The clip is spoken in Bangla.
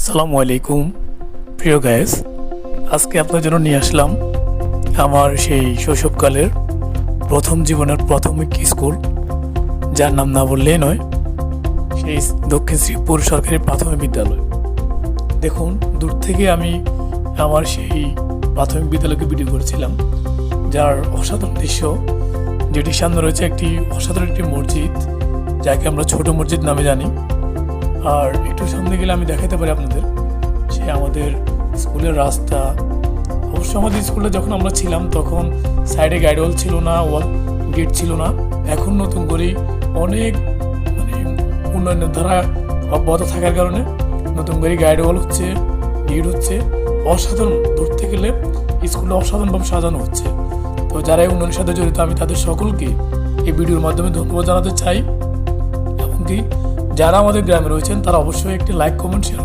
আসসালামু আলাইকুম প্রিয় গাইস, আজকে আপনার জন্য নিয়ে আসলাম আমার সেই শৈশবকালের প্রথম জীবনের প্রাথমিক স্কুল, যার নাম না বললেই নয়, সেই দক্ষিণ শ্রীপুর সরকারি প্রাথমিক বিদ্যালয়। দেখুন, দূর থেকে আমি আমার সেই প্রাথমিক বিদ্যালয়কে ভিডিও করেছিলাম, যার অসাধারণ দৃশ্য, যেটির সামনে রয়েছে একটি অসাধারণ একটি মসজিদ, যাকে আমরা ছোট মসজিদ নামে জানি। আর একটু সামনে গেলে আমি দেখাতে পারি আপনাদের সে আমাদের স্কুলের রাস্তা। অবশ্য আমাদের স্কুলে যখন আমরা ছিলাম তখন সাইডে গাইড ওয়াল ছিল না, গেট ছিল না। এখন নতুন করেই অনেক উন্নয়নের ধারা অব্যাহত থাকার কারণে নতুন করে গাইড ওয়াল হচ্ছে, গেট হচ্ছে। অসাধারণ, ধরতে গেলে স্কুলে অসাধারণভাবে সাজানো হচ্ছে। তো যারা এই উন্নয়নের সাথে জড়িত, আমি তাদের সকলকে এই ভিডিওর মাধ্যমে ধন্যবাদ জানাতে চাই। এমনকি যারা আমাদের গ্রামে রয়েছেন তারা অবশ্যই একটি লাইক, কমেন্ট, শেয়ার